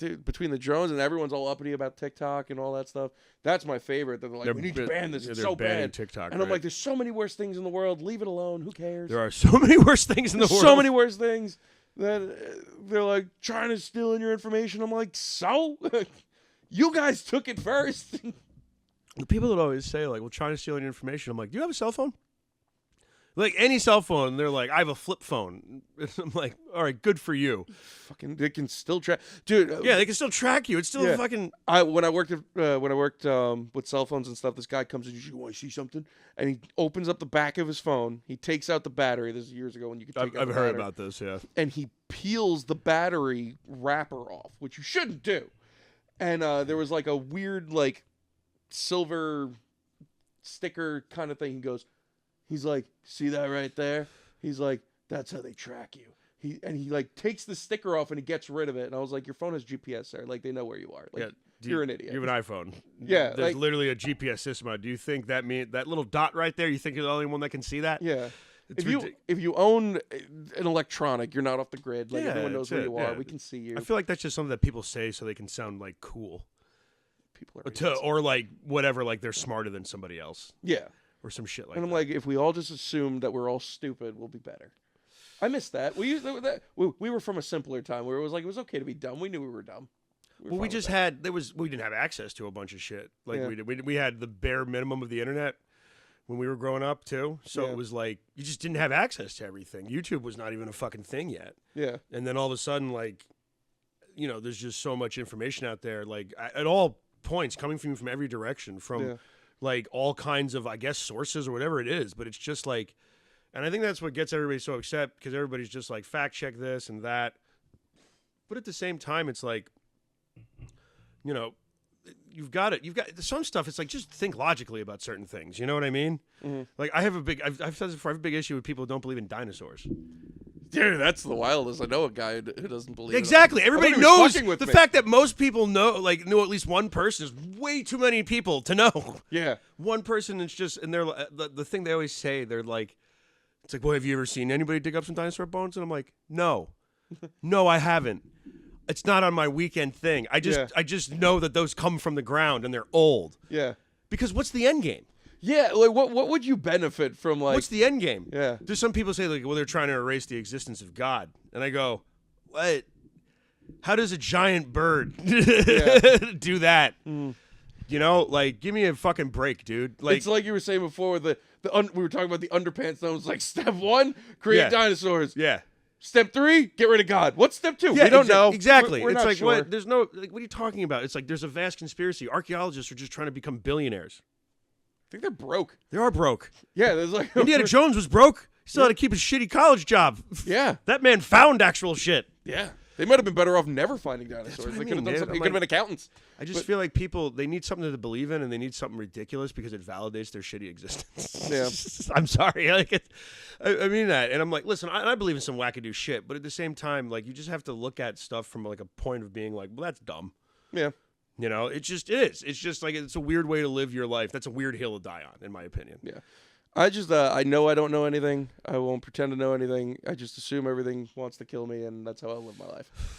dude, between the drones and everyone's all uppity about TikTok and all that stuff. That's my favorite. They're like, we need to ban this. It's so bad. TikTok, and I'm like, there's so many worse things in the world. Leave it alone. Who cares? there are so many worse things in the world. So many worse things that they're like, China's stealing your information. I'm like, so? You guys took it first. The people that always say, like, well, China's stealing your information. I'm like, do you have a cell phone? Like, any cell phone, they're like, I have a flip phone. I'm like, all right, good for you. Fucking, they can still track, dude. Yeah, they can still track you. It's still fucking. When I worked with cell phones and stuff, this guy comes in. You want to see something? And he opens up the back of his phone. He takes out the battery. This is years ago when you could take out I've the heard battery. about this. Yeah, And he peels the battery wrapper off, which you shouldn't do. And there was like a weird like silver sticker kind of thing. He's like, see that right there? He's like, that's how they track you. He like takes the sticker off and he gets rid of it. And I was like, your phone has GPS, sir. Like they know where you are. Like you're an idiot. You have an iPhone. Yeah, there's like, literally a GPS system on it. Do you think that that little dot right there? You think you're the only one that can see that? Yeah. If you own an electronic, you're not off the grid. Like everyone knows where you are. Yeah. We can see you. I feel like that's just something that people say so they can sound like cool. People are Or like whatever, like they're smarter than somebody else. Yeah. Or some shit like that. And I'm like, if we all just assume that we're all stupid, we'll be better. I miss that. We were from a simpler time where it was okay to be dumb. We knew we were dumb. We just had we didn't have access to a bunch of shit. Like we had the bare minimum of the internet when we were growing up too. So it was like you just didn't have access to everything. YouTube was not even a fucking thing yet. Yeah. And then all of a sudden, like, you know, there's just so much information out there, like at all points coming from you from every direction, from like all kinds of, I guess, sources or whatever it is. But it's just like, and I think that's what gets everybody so upset, because everybody's just like, fact check this and that. But at the same time, it's like, you know, you've got some stuff. It's like, just think logically about certain things. You know what I mean? Mm-hmm. Like I've said this before, I have a big issue with people who don't believe in dinosaurs. Dude, that's the wildest. I know a guy who doesn't believe exactly. it. Everybody knows the fact that most people know at least one person is way too many people to know. Yeah. One person is just, and they're the thing they always say, they're like, it's like, well, have you ever seen anybody dig up some dinosaur bones? And I'm like, no, I haven't. It's not on my weekend thing. I just know that those come from the ground and they're old. Yeah. Because what's the end game? Yeah, like what would you benefit from, like, what's the end game? Yeah. There's some people say, like, well, they're trying to erase the existence of God. And I go, what? How does a giant bird do that? Mm. You know, like, give me a fucking break, dude. Like, it's like you were saying before, we were talking about the underpants zones. Like, step 1, create dinosaurs. Yeah. Step 3, get rid of God. What's step 2? Yeah, we don't know. Exactly. We're it's not like, sure. what? There's no, like, what are you talking about? It's like, there's a vast conspiracy. Archaeologists are just trying to become billionaires. I think they're broke. They are broke. Yeah, there's like Indiana Jones was broke. He still had to keep his shitty college job. Yeah. That man found actual shit. Yeah. They might have been better off never finding dinosaurs. They could have done something. They could have been accountants. I just feel like people, they need something to believe in, and they need something ridiculous because it validates their shitty existence. Yeah. I'm sorry. I mean that. And I'm like, listen, I believe in some wackadoo shit, but at the same time, like, you just have to look at stuff from like a point of being like, well, that's dumb. Yeah. You know, it just is. It's just like, it's a weird way to live your life. That's a weird hill to die on, in my opinion. Yeah. I just, I know I don't know anything. I won't pretend to know anything. I just assume everything wants to kill me, and that's how I live my life.